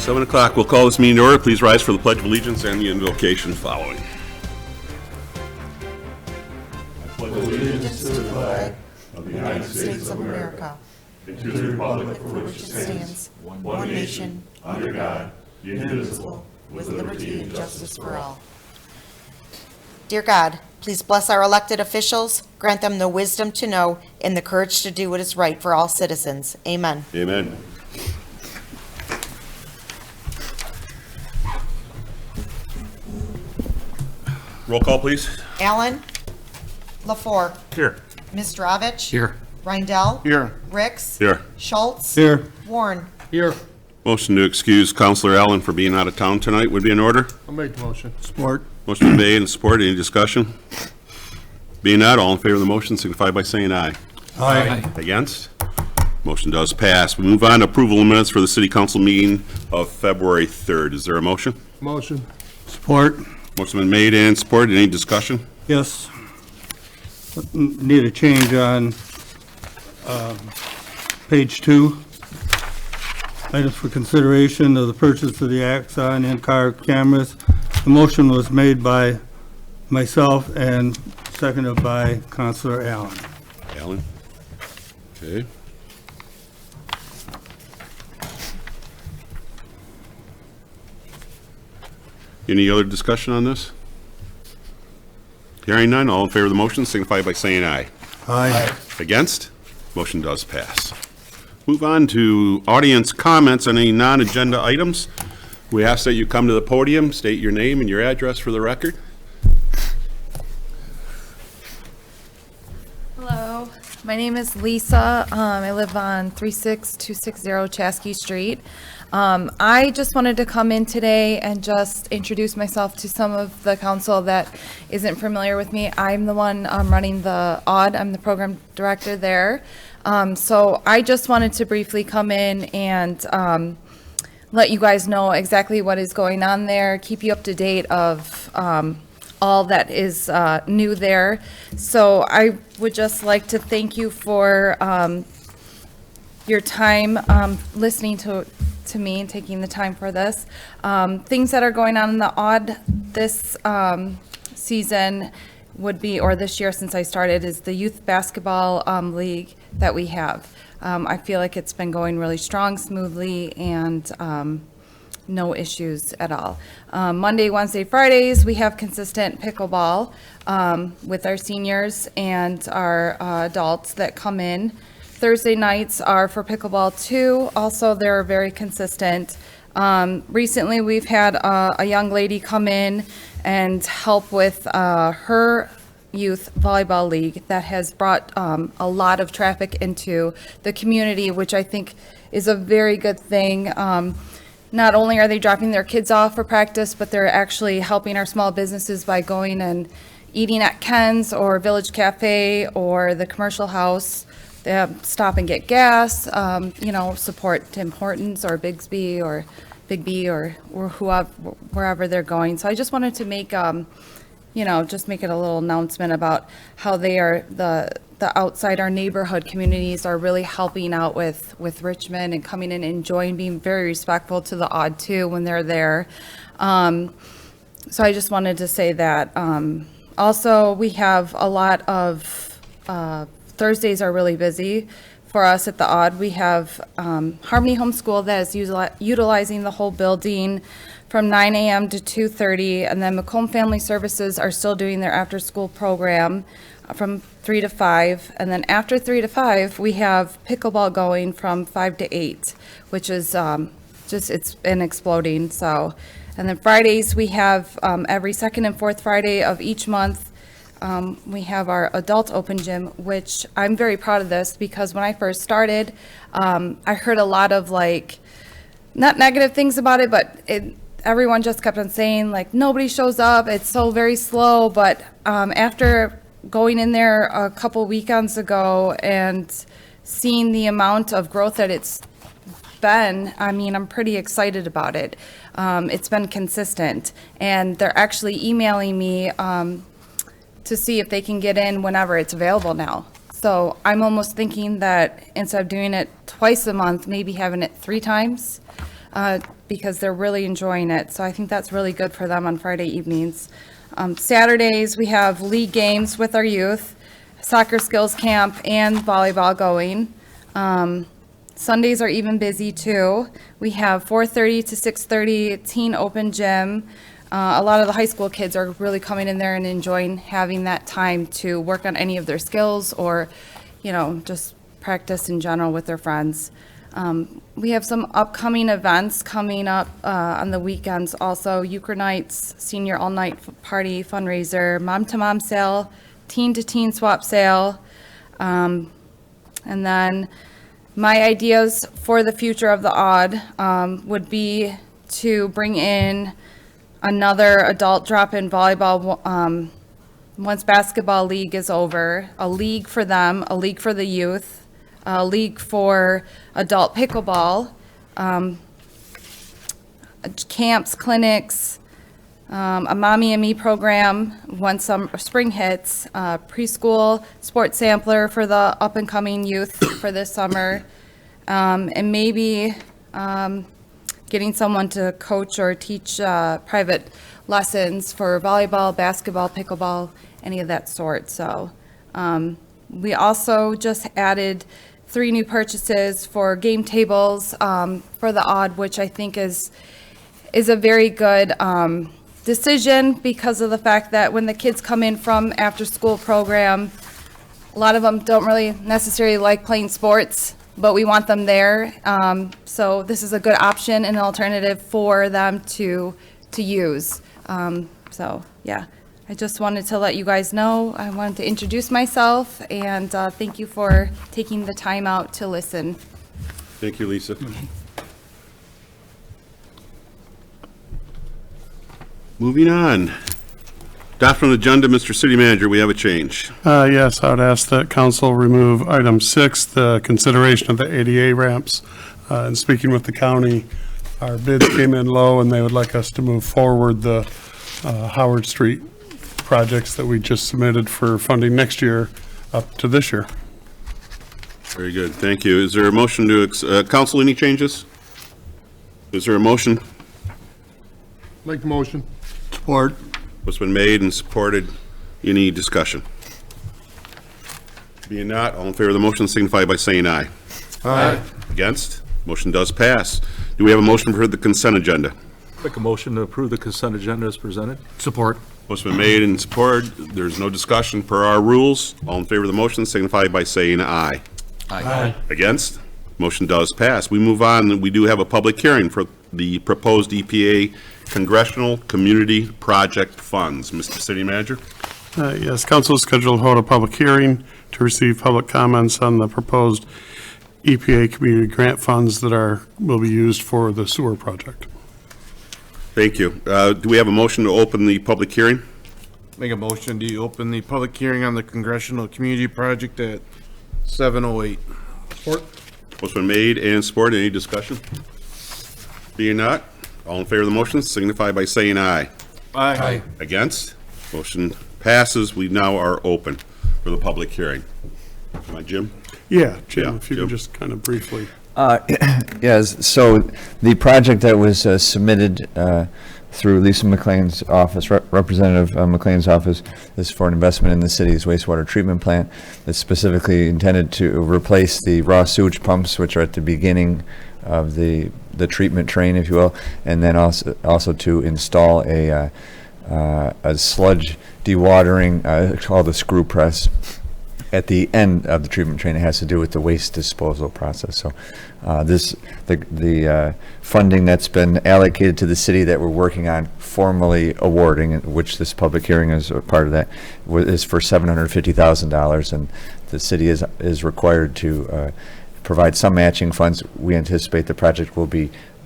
7 o'clock. We'll call this meeting to order. Please rise for the Pledge of Allegiance and the invocation following. I pledge allegiance to the flag of the United States of America and to the republic for which it stands, one nation, under God, indivisible, with liberty and justice for all. Dear God, please bless our elected officials, grant them the wisdom to know and the courage to do what is right for all citizens. Amen. Amen. Roll call, please. Allen. LaFour. Here. Mistrovich. Here. Reindel. Here. Ricks. Here. Schultz. Here. Warren. Here. Motion to excuse Counselor Allen for being out of town tonight would be in order. I'll make the motion. Support. Motion been made and supported. Any discussion? Being not, all in favor of the motion signify by saying aye. Aye. Against? Motion does pass. We move on to approval of minutes for the City Council meeting of February 3rd. Is there a motion? Motion. Support. Motion been made and supported. Any discussion? Yes. Need a change on page 2. Items for consideration of the purchase of the Axon in-car cameras. The motion was made by myself and seconded by Councilor Allen. Allen? Okay. Any other discussion on this? Hearing none, all in favor of the motion signify by saying aye. Aye. Against? Motion does pass. Move on to audience comments on any non-agenda items. We ask that you come to the podium, state your name and your address for the record. Hello, my name is Lisa. I live on 36260 Chaskey Street. I just wanted to come in today and just introduce myself to some of the council that isn't familiar with me. I'm the one running the ODD. I'm the program director there. So I just wanted to briefly come in and let you guys know exactly what is going on there, keep you up to date of all that is new there. So I would just like to thank you for your time listening to me and taking the time for this. Things that are going on in the ODD this season would be, or this year since I started, is the youth basketball league that we have. I feel like it's been going really strong, smoothly, and no issues at all. Monday, Wednesday, Fridays, we have consistent pickleball with our seniors and our adults that come in. Thursday nights are for pickleball too. Also, they're very consistent. Recently, we've had a young lady come in and help with her youth volleyball league that has brought a lot of traffic into the community, which I think is a very good thing. Not only are they dropping their kids off for practice, but they're actually helping our small businesses by going and eating at Ken's or Village Cafe or the Commercial House. They stop and get gas, support Tim Hortons or Bigsby or Big B or whoever, wherever they're going. So I just wanted to make, just make it a little announcement about how they are, the outside our neighborhood communities are really helping out with Richmond and coming in and enjoying, being very respectful to the ODD too when they're there. So I just wanted to say that. Also, we have a lot of, Thursdays are really busy for us at the ODD. We have Harmony Homeschool that is utilizing the whole building from 9 a.m. to 2:30, and then Macomb Family Services are still doing their after-school program from 3 to 5, and then after 3 to 5, we have pickleball going from 5 to 8, which is it's been exploding. So, and then Fridays we have every second and fourth Friday of each month. We have our adult open gym, which I'm very proud of this because when I first started, I heard a lot of not negative things about it, but everyone just kept on saying nobody shows up, it's so very slow. But after going in there a couple weekends ago and seeing the amount of growth that it's been, I'm pretty excited about it. It's been consistent, and they're actually emailing me to see if they can get in whenever it's available now. So I'm almost thinking that instead of doing it twice a month, maybe having it 3 times, because they're really enjoying it. So I think that's really good for them on Friday evenings. Saturdays, we have league games with our youth, soccer skills camp, and volleyball going. Sundays are even busy too. We have 4:30 to 6:30 teen open gym. A lot of the high school kids are really coming in there and enjoying having that time to work on any of their skills or, just practice in general with their friends. We have some upcoming events coming up on the weekends also. Euchre Nights, Senior All-Night Party fundraiser, Mom-to-Mom sale, Teen-to-Teen swap sale. And then my ideas for the future of the Odd would be to bring in another adult drop-in volleyball once basketball league is over, a league for them, a league for the youth, a league for adult pickleball, camps, clinics, a Mommy and Me program once spring hits, preschool sports sampler for the up-and-coming youth for this summer, and maybe getting someone to coach or teach private lessons for volleyball, basketball, pickleball, any of that sort. So we also just added 3 new purchases for game tables for the Odd, which I think is a very good decision because of the fact that when the kids come in from after-school program, a lot of them don't really necessarily like playing sports, but we want them there. So this is a good option and an alternative for them to use. So yeah, I just wanted to let you guys know. I wanted to introduce myself and thank you for taking the time out to listen. Thank you, Lisa. Moving on. Adoption of the agenda, Mr. City Manager, we have a change. Yes, I would ask that council remove item 6, the consideration of the ADA ramps. And speaking with the county, our bids came in low and they would like us to move forward the Howard Street projects that we just submitted for funding next year up to this year. Very good, thank you. Is there a motion to, council, any changes? Is there a motion? Make the motion. Support. What's been made and supported? Any discussion? Being not, all in favor of the motion signify by saying aye. Aye. Against? Motion does pass. Do we have a motion for the consent agenda? Make a motion to approve the consent agenda as presented. Support. What's been made and supported? There's no discussion per our rules. All in favor of the motion signify by saying aye. Aye. Against? Motion does pass. We move on. We do have a public hearing for the proposed EPA Congressional Community Project Funds. Mr. City Manager? Yes, council is scheduled to hold a public hearing to receive public comments on the proposed EPA community grant funds that will be used for the sewer project. Thank you. Do we have a motion to open the public hearing? Make a motion to open the public hearing on the Congressional Community Project at 7:08. Support. What's been made and supported? Any discussion? Being not, all in favor of the motion signify by saying aye. Aye. Against? Motion passes. We now are open for the public hearing. Am I Jim? Yeah, Jim, Yeah, if you Jim. could just kind of briefly. Yes, so the project that was submitted through Lisa McLean's office, Representative McLean's office, is for an investment in the city's wastewater treatment plant. It's specifically intended to replace the raw sewage pumps, which are at the beginning of the treatment train, if you will, and then also to install a sludge dewatering called a screw press at the end of the treatment train. It has to do with the waste disposal process. So the funding that's been allocated to the city that we're working on formally awarding, which this public hearing is a part of that, is for $750,000, and the city is required to provide some matching funds. We anticipate the project will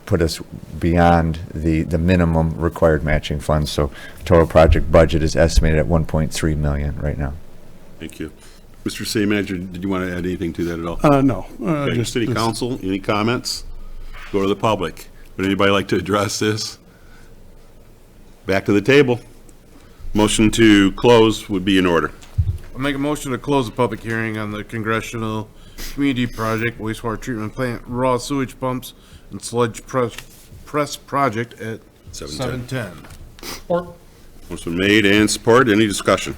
put us beyond the minimum required matching funds. So total project budget is estimated at $1.3 million right now. Thank you. Mr. City Manager, did you want to add anything to that at all? No. Okay, Just City this- Council, any comments? Go to the public. Would anybody like to address this? Back to the table. Motion to close would be in order. I'll make a motion to close the public hearing on the Congressional Community Project wastewater treatment plant, raw sewage pumps, and sludge Press project at 7:10. 7:10. Motion made and supported. Any discussion?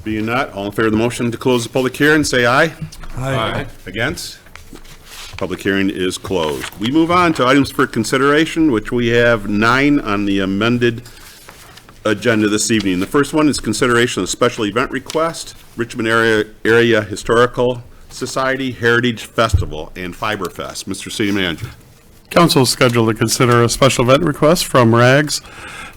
Being not, all in favor of the motion to close the public hearing, say aye. Aye. Against? Public hearing is closed. We move on to items for consideration, which we have 9 on the amended agenda this evening. The first one is consideration of special event request, Richmond Area Historical Society Heritage Festival and Fiberfest. Mr. City Manager. Council is scheduled to consider a special event request from RAGS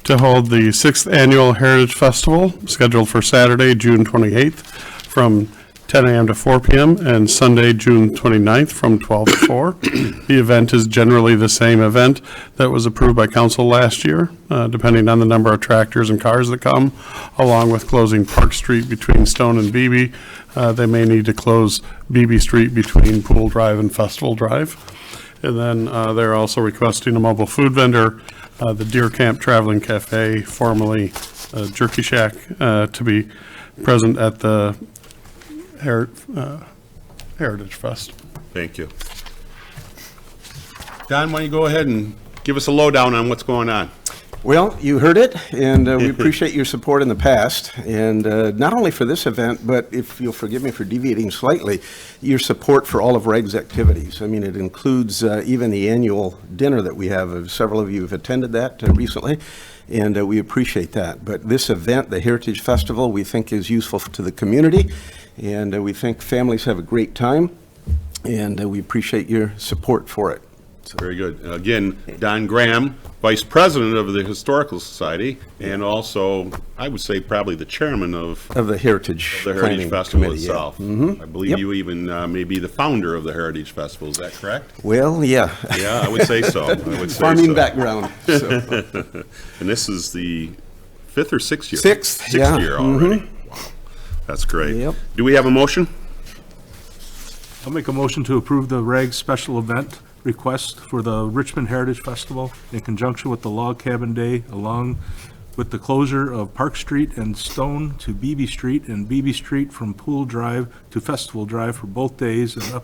to hold the 6th Annual Heritage Festival, scheduled for Saturday, June 28th, from 10 a.m. to 4 p.m., and Sunday, June 29th, from 12 to 4. The event is generally the same event that was approved by council last year, depending on the number of tractors and cars that come, along with closing Park Street between Stone and Beebe. They may need to close Beebe Street between Pool Drive and Festival Drive. And then they're also requesting a mobile food vendor, the Deer Camp Traveling Cafe, formerly Jerky Shack, to be present at the Heritage Fest. Thank you. Don, why don't you go ahead and give us a lowdown on what's going on? Well, you heard it, and we appreciate your support in the past, and not only for this event, but if you'll forgive me for deviating slightly, your support for all of REG's activities. I mean, it includes even the annual dinner that we have. Several of you have attended that recently, and we appreciate that. But this event, the Heritage Festival, we think is useful to the community, and we think families have a great time, and we appreciate your support for it. Very good. Again, Don Graham, Vice President of the Historical Society, and also, I would say, probably the Chairman of the Heritage Planning Festival Committee, itself. yeah. Mm-hmm. I believe Yep. you even may be the founder of the Heritage Festival. Is that correct? Well, yeah. Yeah, I would say so. I would say Farming so. background. So. And this is the 5th or 6th year? Sixth, yeah. Year already. Mm-hmm. Wow, that's great. Yep. Do we have a motion? I'll make a motion to approve the RAG special event request for the Richmond Heritage Festival in conjunction with the Log Cabin Day, along with the closure of Park Street and Stone to Beebe Street and Beebe Street from Pool Drive to Festival Drive for both days, and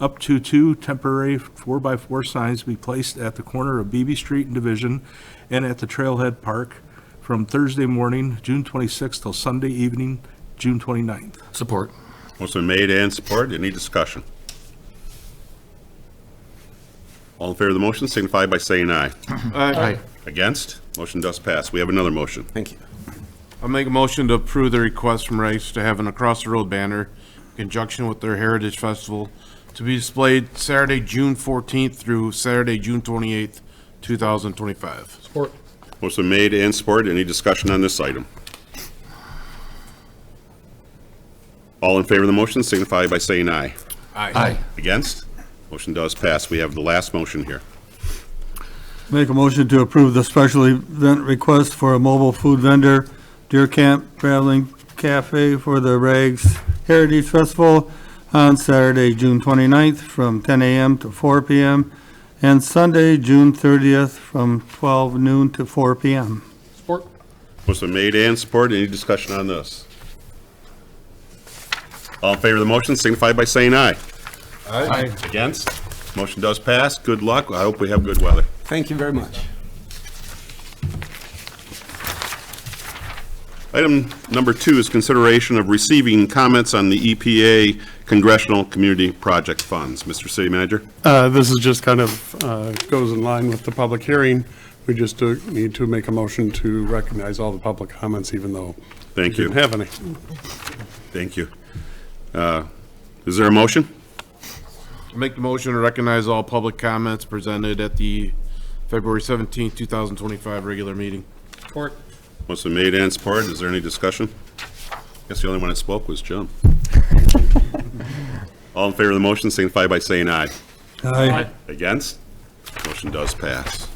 up to 2 temporary 4x4 signs to be placed at the corner of Beebe Street and Division and at the Trailhead Park from Thursday morning, June 26th, till Sunday evening, June 29th. Support. Motion made and supported. Any discussion? All in favor of the motion signify by saying aye. Aye. Against? Motion does pass. We have another motion. Thank you. I'll make a motion to approve the request from Rice to have an across the road banner in conjunction with their Heritage Festival to be displayed Saturday, June 14th through Saturday, June 28th, 2025. Support. Motion made and supported. Any discussion on this item? All in favor of the motion signify by saying aye. Aye. Against? Motion does pass. We have the last motion here. Make a motion to approve the special event request for a mobile food vendor, Deer Camp Traveling Cafe for the RAGS Heritage Festival on Saturday, June 29th from 10 a.m. to 4 p.m. and Sunday, June 30th from 12 noon to 4 p.m. Support. Motion made and supported. Any discussion on this? All in favor of the motion signify by saying aye. Aye. Against? Motion does pass. Good luck. I hope we have good weather. Thank you very much. Item number 2 is consideration of receiving comments on the EPA Congressional Community Project Funds. Mr. City Manager? This is just kind of goes in line with the public hearing. We just need to make a motion to recognize all the public comments, even though we Thank you. didn't have any. Thank you. Is there a motion? Make the motion to recognize all public comments presented at the February 17th, 2025 regular meeting. Support. Motion made and supported. Is there any discussion? Guess the only one that spoke was Jim. All in favor of the motion signify by saying aye. Aye. Against? Motion does pass.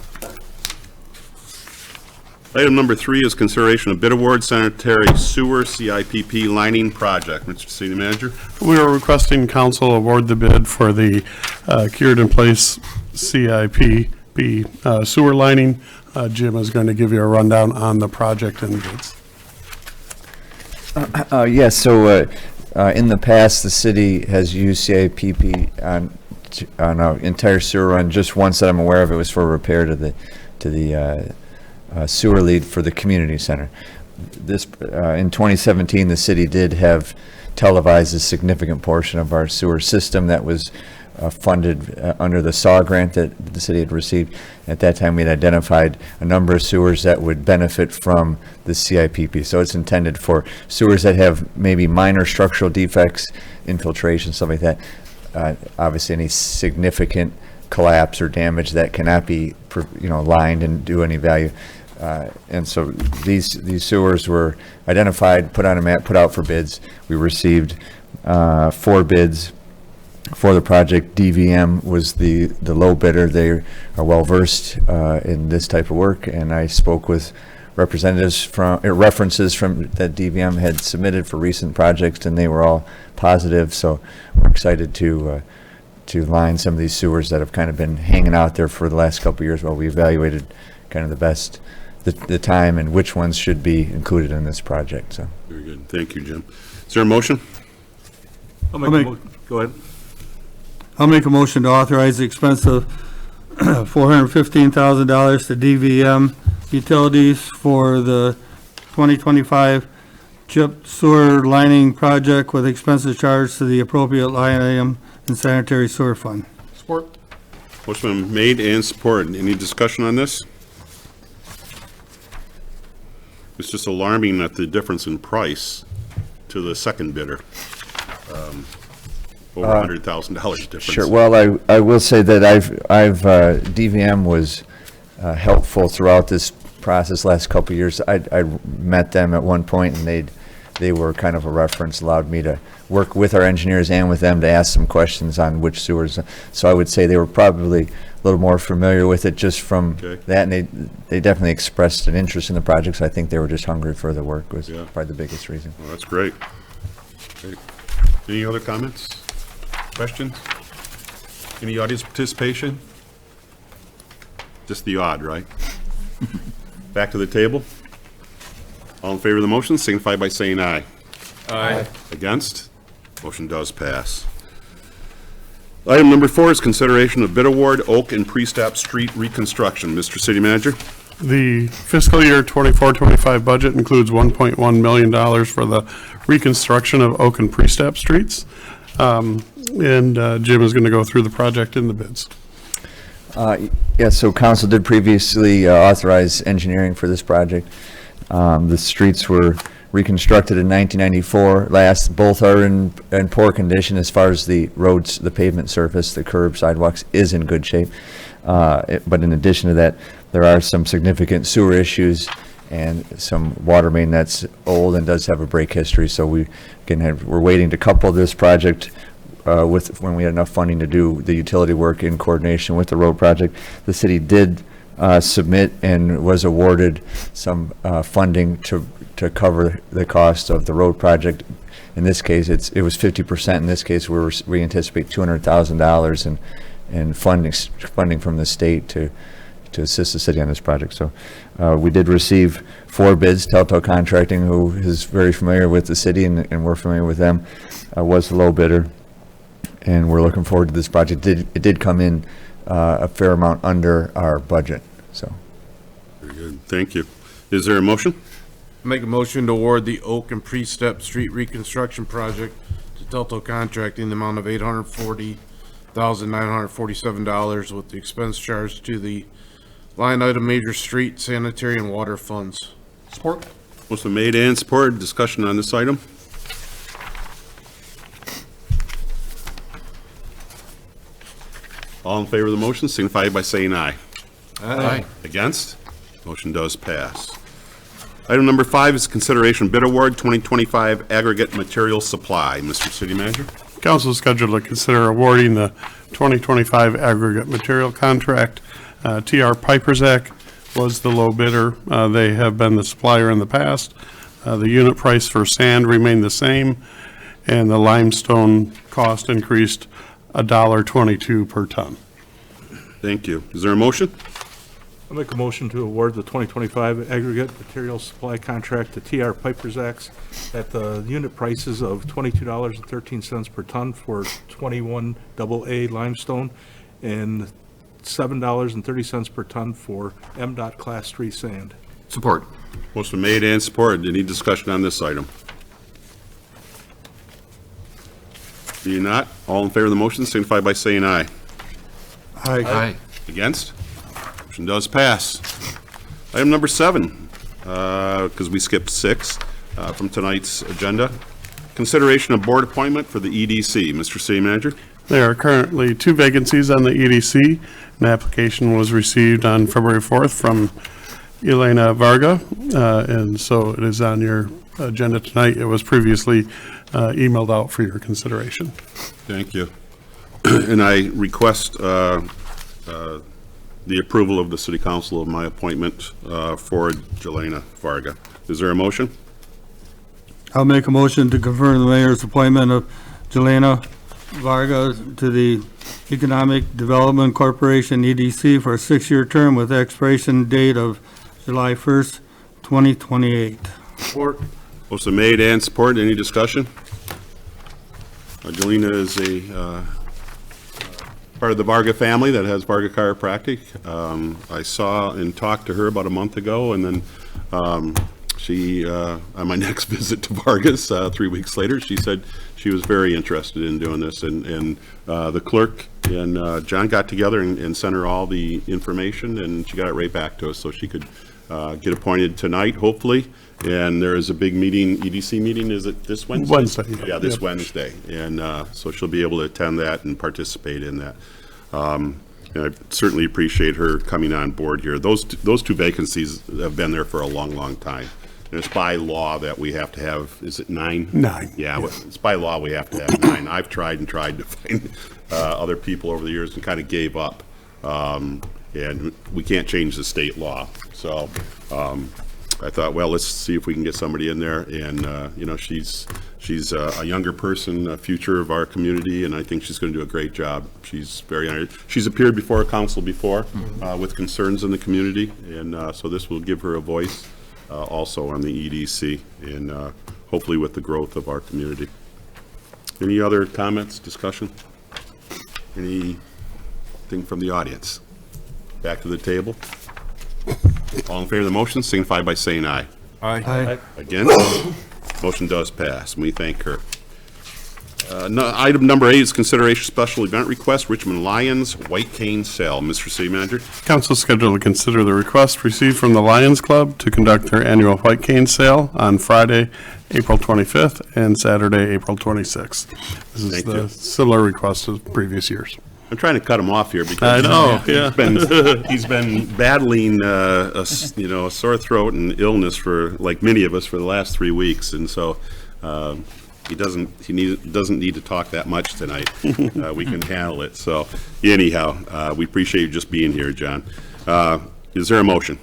Item number 3 is consideration of bid award sanitary sewer CIPP lining project. Mr. City Manager? We are requesting council award the bid for the cured in place CIPP sewer lining. Jim is going to give you a rundown on the project and bids. Yes, so in the past, the city has used CIPP on an entire sewer run. Just once that I'm aware of, it was for repair to the sewer lead for the community center. This, in 2017, the city did have televised a significant portion of our sewer system that was funded under the SAW grant that the city had received. At that time, we had identified a number of sewers that would benefit from the CIPP. So it's intended for sewers that have maybe minor structural defects, infiltration, stuff like that. Obviously, any significant collapse or damage that cannot be, lined and do any value. And so these sewers were identified, put on a map, put out for bids. We received 4 bids for the project. DVM was the low bidder. They are well versed in this type of work, and I spoke with representatives from references from that DVM had submitted for recent projects, and they were all positive. So we're excited to line some of these sewers that have kind of been hanging out there for the last couple of years while we evaluated kind of the best the time and which ones should be included in this project. So Very good. Thank you, Jim. Is there a motion? Go ahead. I'll make a motion to authorize the expense of $415,000 to DVM Utilities for the 2025 CHIP sewer lining project with expenses charged to the appropriate line item in sanitary sewer fund. Support. Motion been made and supported. Any discussion on this? It's just alarming at the difference in price to the second bidder. Over $100,000 difference. sure. Well, I will say that DVM was helpful throughout this process last couple of years. I met them at one point, and they were kind of a reference, allowed me to work with our engineers and with them to ask some questions on which sewers. So I would say they were probably a little more familiar with it just from that, and they definitely expressed an interest in the project. So I think they were just hungry for the work was probably the biggest reason. Well, that's great. Great. Any other comments? Questions? Any audience participation? Just the odd, right? Back to the table. All in favor of the motion, signify by saying aye. Aye. Against? Motion does pass. Item number 4 is consideration of bid award, Oak and Pre-Stop Street reconstruction. Mr. City Manager? The fiscal year 24-25 budget includes $1.1 million for the reconstruction of Oak and Pre-Stop streets. And Jim is going to go through the project in the bids. So council did previously authorize engineering for this project. The streets were reconstructed in 1994. Both are in poor condition as far as the roads, the pavement surface, the curb, sidewalks is in good shape. But in addition to that, there are some significant sewer issues and some water main that's old and does have a break history. So we're waiting to couple this project with when we had enough funding to do the utility work in coordination with the road project. The city did submit and was awarded some funding to cover the cost of the road project. In this case, it was 50%. In this case, we anticipate $200,000 in funding from the state to assist the city on this project. So we did receive 4 bids. Telto Contracting, who is very familiar with the city and we're familiar with them, was the low bidder. And we're looking forward to this project. It did come in a fair amount under our budget. So, Very good. Thank you. Is there a motion? Make a motion to award the Oak and Pre-Step Street reconstruction project to Telto Contracting in the amount of $840,947 with the expense charged to the line item major street, sanitary, and water funds. Support. Motion made and supported. Discussion on this item? All in favor of the motion, signify by saying aye. Aye. Against? Motion does pass. Item number 5 is consideration bid award 2025 aggregate material supply. Mr. City Manager? Council is scheduled to consider awarding the 2025 aggregate material contract. TR Piperzak was the low bidder. They have been the supplier in the past. The unit price for sand remained the same, and the limestone cost increased $1.22 per ton. Thank you. Is there a motion? I'll make a motion to award the 2025 aggregate material supply contract to TR Piper Zacks at the unit prices of $22.13 per ton for 21 AA limestone and $7.30 per ton for MDOT Class 3 sand. Support. Motion made and supported. Any discussion on this item? Being not, all in favor of the motion signify by saying aye. Aye. Against? Motion does pass. Item number 7, because we skipped 6 from tonight's agenda. Consideration of board appointment for the EDC. Mr. City Manager? There are currently 2 vacancies on the EDC. An application was received on February 4th from Elena Varga, and so it is on your agenda tonight. It was previously emailed out for your consideration. Thank you. And I request the approval of the City Council of my appointment for Jelena Varga. Is there a motion? I'll make a motion to confirm the mayor's appointment of Jelena Varga to the Economic Development Corporation, EDC, for a 6-year term with expiration date of July 1st, 2028. Support. Motion made and supported. Any discussion? Jelena is a part of the Varga family that has Varga Chiropractic. I saw and talked to her about a month ago, and then she, on my next visit to Vargas 3 weeks later, she said she was very interested in doing this, and the clerk and John got together and sent her all the information, and she got it right back to us, so she could get appointed tonight, hopefully. And there is a big meeting, EDC meeting, is it this Wednesday? Wednesday. Yeah, this Yep. Wednesday, and so she'll be able to attend that and participate in that. And I certainly appreciate her coming on board here. Those 2 vacancies have been there for a long, long time. And it's by law that we have to have, is it 9? 9. Yeah, it's by law we have to have 9. I've tried and tried to find other people over the years and kind of gave up. And we can't change the state law. So I thought, well, let's see if we can get somebody in there. And, you know, she's a younger person, a future of our community, and I think she's going to do a great job. She's she's appeared before a council before with concerns in the community, and so this will give her a voice also on the EDC, and hopefully with the growth of our community. Any other comments, discussion? Anything from the audience? Back to the table. All in favor of the motion, signify by saying aye. Aye. Against? Motion does pass, and we thank her. Item number 8 is consideration special event request, Richmond Lions White Cane Sale. Mr. City Manager? Council scheduled to consider the request received from the Lions Club to conduct their annual White Cane Sale on Friday, April 25th, and Saturday, April 26th. This is Thank the you. similar request as previous years. I'm trying to cut him off here because I know, yeah. he's been battling a sore throat and illness for, like many of us, for the last 3 weeks, and so he doesn't need to talk that much tonight. We can handle it. So anyhow, we appreciate you just being here, John. Is there a motion?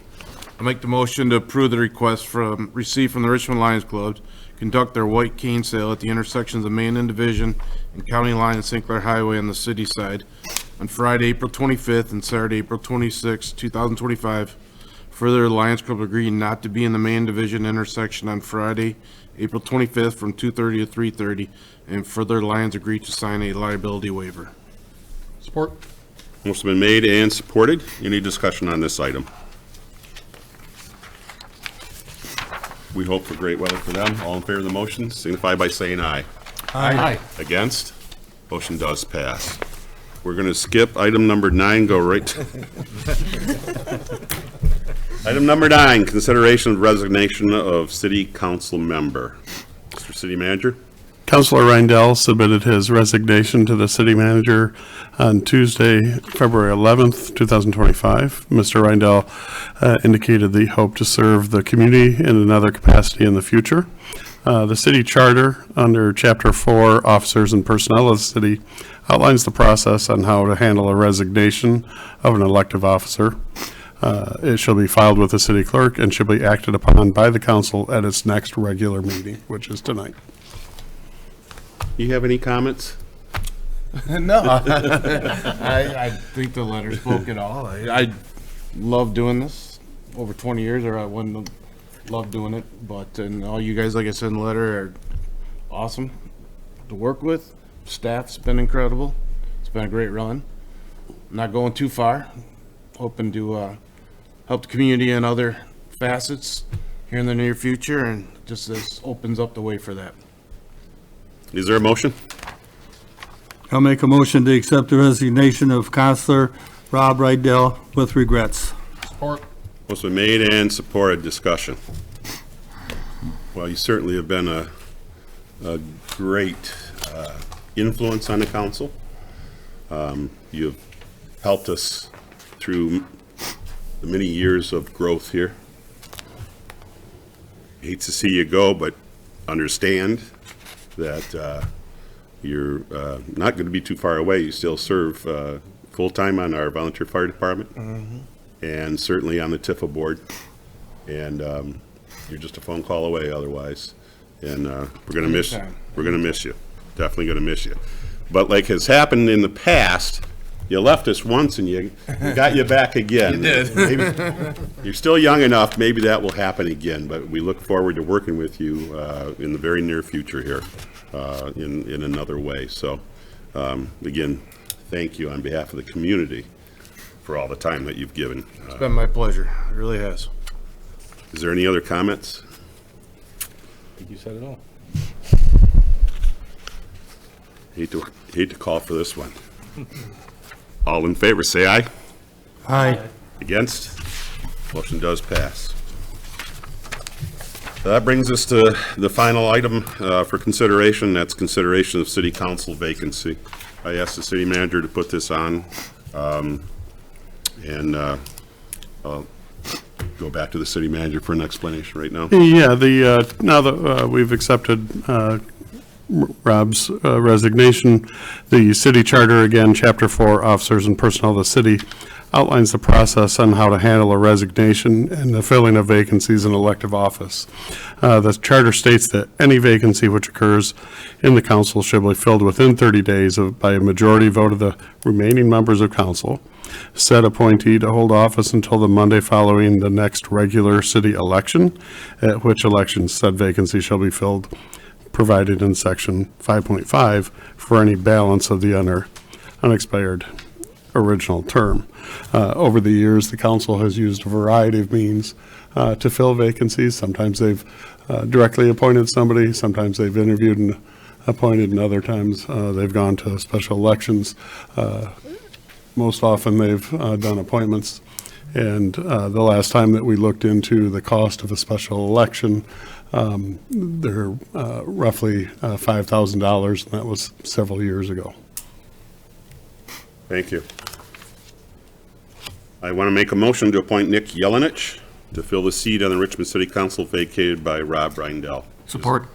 I make the motion to approve the request received from the Richmond Lions Club, conduct their white cane sale at the intersections of Main and Division and County Line and St. Clair Highway on the city side on Friday, April 25th and Saturday, April 26th, 2025. Further, the Lions Club agreed not to be in the Main Division intersection on Friday, April 25th from 2:30 to 3:30, and further, Lions agreed to sign a liability waiver. Support. Motion been made and supported. Any discussion on this item? We hope for great weather for them. All in favor of the motion, signify by saying aye. Aye. Against? Motion does pass. We're going to skip item number 9, go right to... Item number 9, consideration of resignation of city council member. Mr. City Manager? Councilor Rindell submitted his resignation to the city manager on Tuesday, February 11th, 2025. Mr. Rindell indicated that he hoped to serve the community in another capacity in the future. The city charter, under Chapter 4, Officers and Personnel of the City, outlines the process on how to handle a resignation of an elective officer. It shall be filed with the city clerk and shall be acted upon by the council at its next regular meeting, which is tonight. You have any comments? No, I think the letter spoke it all. love doing this. Over 20 years, or I wouldn't have loved doing it. But, and all you guys, like I said in the letter, are awesome to work with. Staff's been incredible. It's been a great run. Not going too far. Hoping to help the community in other facets here in the near future, and just this opens up the way for that. Is there a motion? I'll make a motion to accept the resignation of Counselor Rob Rydell with regrets. Support. Motion made and supported. Discussion. Well, you certainly have been a great influence on the council. You've helped us through the many years of growth here. Hate to see you go, but understand that you're not going to be too far away. You still serve full-time on our volunteer fire department, and certainly on the TIFA board. And you're just a phone call away otherwise. And we're going to miss you. Definitely going to miss you. But like has happened in the past, you left us once and you got you back again. You did. Maybe, you're still young enough, maybe that will happen again, but we look forward to working with you in the very near future here in another way. So again, thank you on behalf of the community for all the time that you've given. It's been my pleasure. It really has. Is there any other comments? I think you said it all. Hate to call for this one. All in favor, say aye. Aye. Against? Motion does pass. That brings us to the final item for consideration. That's consideration of city council vacancy. I asked the city manager to put this on, and I'll go back to the city manager for an explanation right now. Yeah, now that we've accepted Rob's resignation, the city charter, again, Chapter 4, Officers and Personnel of the City, outlines the process on how to handle a resignation and the filling of vacancies in elective office. The charter states that any vacancy which occurs in the council shall be filled within 30 days by a majority vote of the remaining members of council, said appointee to hold office until the Monday following the next regular city election, at which election said vacancy shall be filled, provided in section 5.5 for any balance of the unexpired original term. Over the years, the council has used a variety of means to fill vacancies. Sometimes they've directly appointed somebody, sometimes they've interviewed and appointed, and other times they've gone to special elections. Most often they've done appointments. And the last time that we looked into the cost of a special election, they're roughly $5,000, and that was several years ago. Thank you. I want to make a motion to appoint Nick Yelenich to fill the seat on the Richmond City Council vacated by Rob Rindell. Support.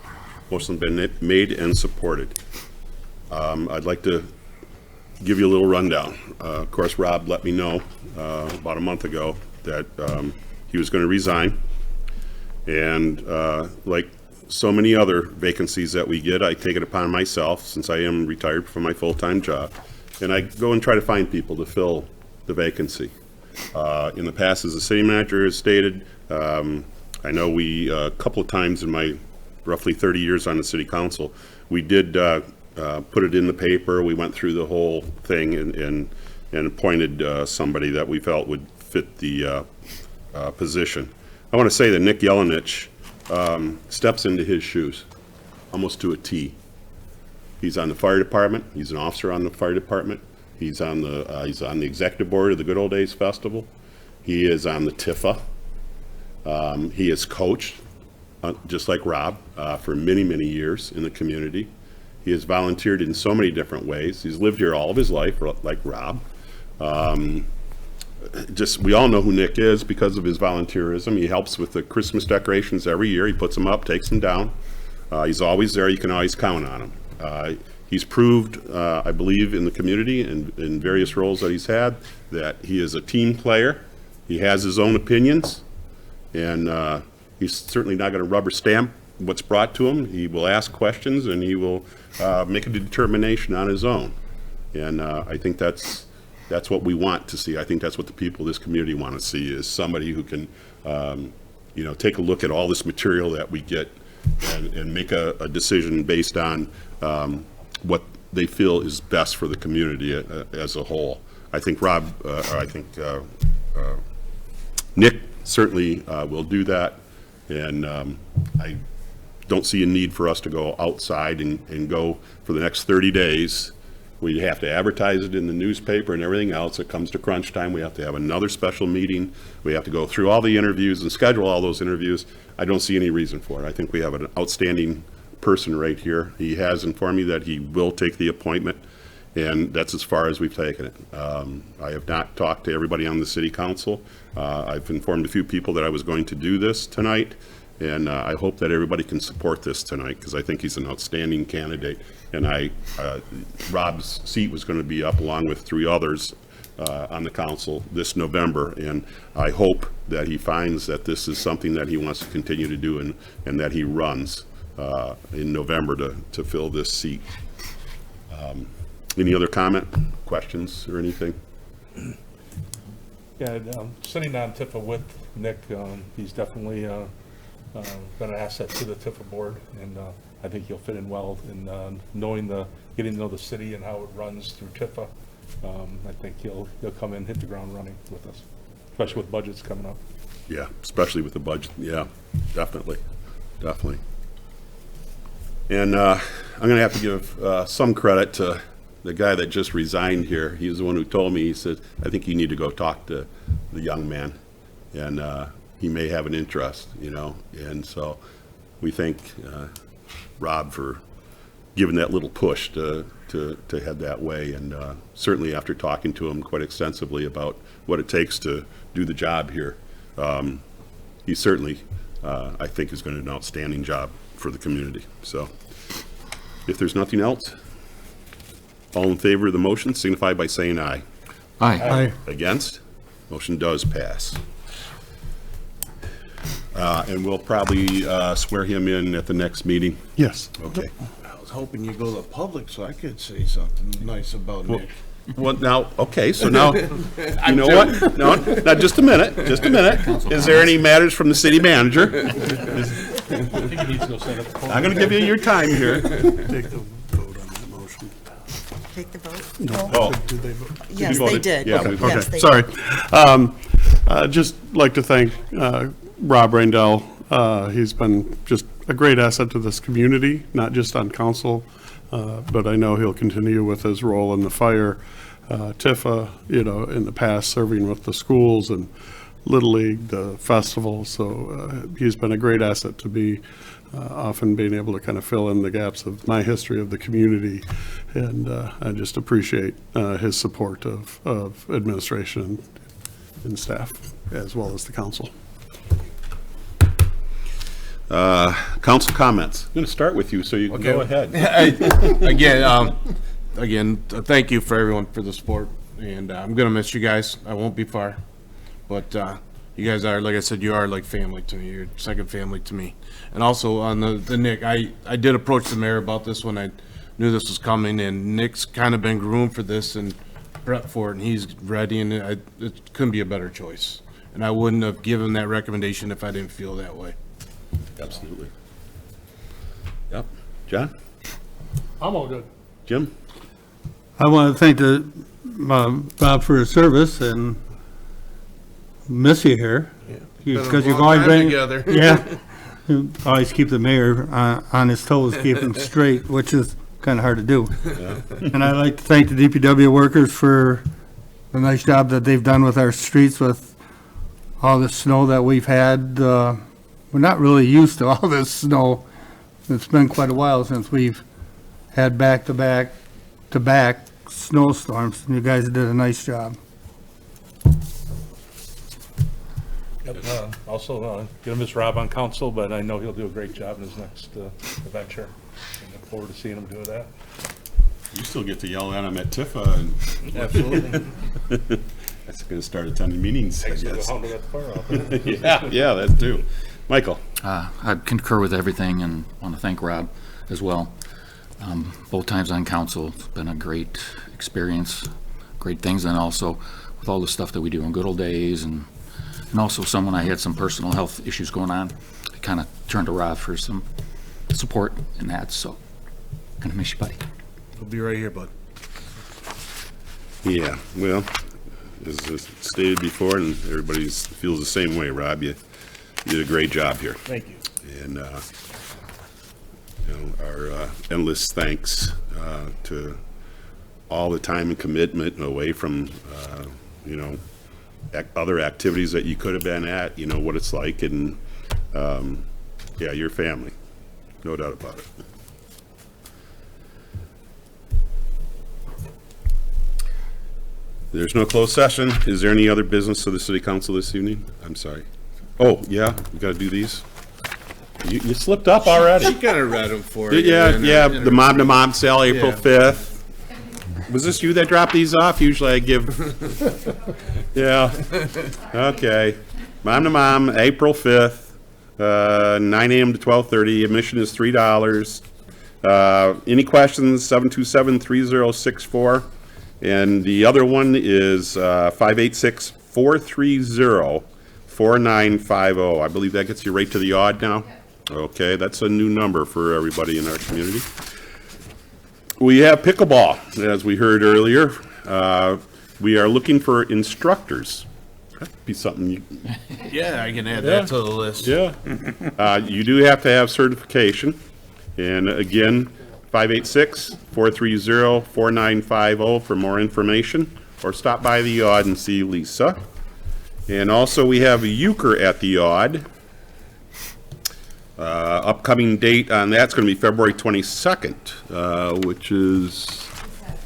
Motion's been made and supported. I'd like to give you a little rundown. Of course, Rob let me know about a month ago that he was going to resign. And like so many other vacancies that we get, I take it upon myself, since I am retired from my full-time job, and I go and try to find people to fill the vacancy. In the past, as the city manager has stated, I know we, a couple of times in my roughly 30 years on the city council, we did put it in the paper. We went through the whole thing and appointed somebody that we felt would fit the position. I want to say that Nick Yelenich steps into his shoes almost to a T. He's on the fire department. He's an officer on the fire department. He's on the executive board of the Good Old Days Festival. He is on the TIFA. He has coached, just like Rob, for many, many years in the community. He has volunteered in so many different ways. He's lived here all of his life, like Rob. We all know who Nick is because of his volunteerism. He helps with the Christmas decorations every year. He puts them up, takes them down. He's always there. You can always count on him. He's proved, I believe, in the community and in various roles that he's had, that he is a team player. He has his own opinions, and he's certainly not going to rubber stamp what's brought to him. He will ask questions, and he will make a determination on his own. And I think that's That's what we want to see. I think that's what the people of this community want to see, is somebody who can, take a look at all this material that we get and make a decision based on what they feel is best for the community as a whole. I think Nick certainly will do that, and I don't see a need for us to go outside and go for the next 30 days. We have to advertise it in the newspaper and everything else. It comes to crunch time, we have to have another special meeting. We have to go through all the interviews and schedule all those interviews. I don't see any reason for it. I think we have an outstanding person right here. He has informed me that he will take the appointment, and that's as far as we've taken it. I have not talked to everybody on the city council. I've informed a few people that I was going to do this tonight, and I hope that everybody can support this tonight, because I think he's an outstanding candidate. And Rob's seat was going to be up along with 3 others on the council this November, and I hope that he finds that this is something that he wants to continue to do, and that he runs in November to fill this seat. Any other comment, questions, or anything? Yeah, sitting on TIFA with Nick, he's definitely been an asset to the TIFA board, and I think he'll fit in well in getting to know the city and how it runs through TIFA. I think he'll come in, hit the ground running with us, especially with budgets coming up. Yeah, especially with the budget. Yeah, definitely. And I'm going to have to give some credit to the guy that just resigned here. He was the one who told me, he said, I think you need to go talk to the young man, and he may have an interest, and so we thank Rob for giving that little push to head that way, and certainly after talking to him quite extensively about what it takes to do the job here, he certainly, I think, is going to do an outstanding job for the community. So if there's nothing else, all in favor of the motion signify by saying aye. Aye. Against? Motion does pass. And we'll probably swear him in at the next meeting. Yes. Okay. I was hoping you'd go to public so I could say something nice about Nick. Well, now, okay, so now, you know what? No, now, just a minute. Is there any matters from the city manager? I think he needs to go stand at the podium. I'm going to give you your time here. Take the vote on that motion. Take the vote? No. Oh. Did they vote? Yes, voted? they did. Yeah, we Yes, voted. they Sorry. did. Just like to thank Rob Randell. He's been just a great asset to this community, not just on council, but I know he'll continue with his role in the fire, TIFA, in the past, serving with the schools and Little League, the festival. So he's been a great asset to be often being able to kind of fill in the gaps of my history of the community. And I just appreciate his support of administration and staff, as well as the council. Council comments. I'm going to start with you, so you can go ahead. Again, thank you for everyone for the support, and I'm gonna miss you guys. I won't be far, but you guys are, like I said, you are like family to me. You're second family to me. And also on the Nick, I did approach the mayor about this when I knew this was coming, and Nick's kind of been groomed for this and prepped for it, and he's ready, and it couldn't be a better choice. And I wouldn't have given that recommendation if I didn't feel that way. Absolutely. Yep. John? I'm all good. Jim? I want to thank Bob for his service and miss you here. Because you've always been together. Yeah. You always keep the mayor on his toes, keep him straight, which is kind of hard to do. And I'd like to thank the DPW workers for the nice job that they've done with our streets with all the snow that we've had. We're not really used to all this snow. It's been quite a while since we've had back-to-back snowstorms, and you guys did a nice job. Also, gonna miss Rob on council, but I know he'll do a great job in his next venture. I look forward to seeing him do that. You still get to yell at him at Tifa, and Absolutely. that's going to start attending meetings, I Thanks for the guess. hound of that fire off. Yeah, that too. Michael? I concur with everything and want to thank Rob as well. Both times on council, it's been a great experience, great things, and also with all the stuff that we do on Good Old Days, and also when I had some personal health issues going on, I kind of turned to Rob for some support in that, so gonna miss you, buddy. We'll be right here, bud. Yeah, well, as stated before, and everybody feels the same way, Rob, you did a great job here. Thank you. And, our endless thanks to all the time and commitment away from, other activities that you could have been at, you know what it's like, and, yeah, your family, no doubt about it. There's no closed session. Is there any other business of the city council this evening? I'm sorry. Oh, yeah, we gotta do these. You slipped up already. She kind of read them for you. Yeah, the mom-to-mom sale, April Yeah. 5th. Was this you that dropped these off? Usually I give, yeah, okay. Mom-to-mom, April 5th, 9 a.m. to 12:30. Admission is $3. Any questions, 727-3064. And the other one is 586-430-4950. I believe that gets you right to the odd now? Okay, that's a new number for everybody in our community. We have pickleball, as we heard earlier. We are looking for instructors. That'd be something you... Yeah, I can add that to the list. Yeah. You do have to have certification. And again, 586-430-4950 for more information, or stop by the Odd and see Lisa. And also, we have a euchre at the Odd. Upcoming date on that's going to be February 22nd, which is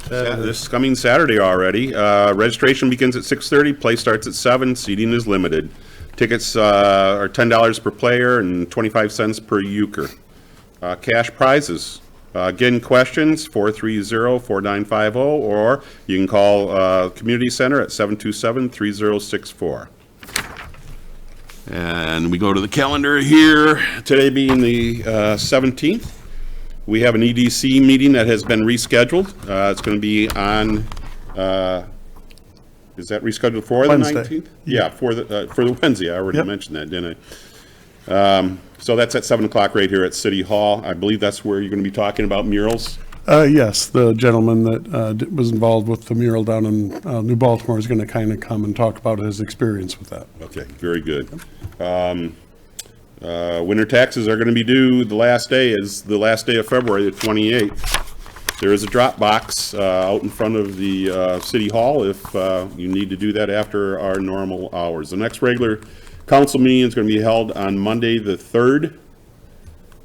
this coming Saturday already. Registration begins at 6:30, play starts at 7, seating is limited. Tickets are $10 per player and 25 cents per euchre. Cash prizes. Again, questions, 430-4950, or you can call Community Center at 727-3064. And we go to the calendar here, today being the 17th. We have an EDC meeting that has been rescheduled. It's going to be on, is that rescheduled for the Wednesday. 19th? Yeah, for the Wednesday. I already mentioned that, didn't I? So that's at 7 o'clock right here at City Hall. I believe that's where you're going to be talking about murals. Yes, the gentleman that was involved with the mural down in New Baltimore is going to kind of come and talk about his experience with that. Okay, very good. Winter taxes are going to be due, the last day is the last day of February, the 28th. There is a drop box out in front of the City Hall if you need to do that after our normal hours. The next regular council meeting is going to be held on Monday, the 3rd.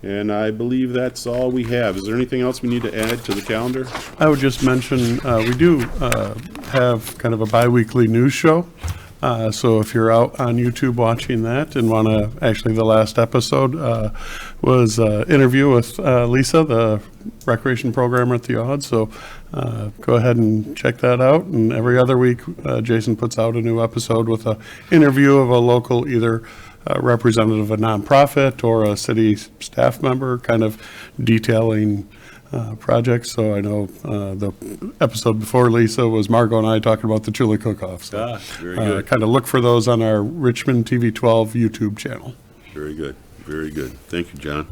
And I believe that's all we have. Is there anything else we need to add to the calendar? I would just mention, we do have kind of a bi-weekly news show. So if you're out on YouTube watching that and want to, actually the last episode was an interview with Lisa, the recreation programmer at the Odd. So go ahead and check that out. And every other week, Jason puts out a new episode with an interview of a local, either representative of a nonprofit or a city staff member, kind of detailing projects. So I know the episode before Lisa was Margot and I talking about the chili cook-off. So very good. kind of look for those on our Richmond TV 12 YouTube channel. Very good, very good. Thank you, John.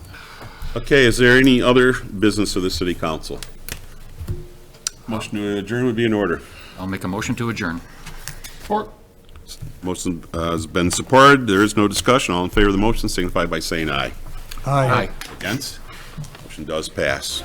Okay, is there any other business of the city council? Motion to adjourn would be in order. I'll make a motion to adjourn. Motion has been supported. There is no discussion. All in favor of the motion signify by saying aye. Aye. Against? Motion does pass.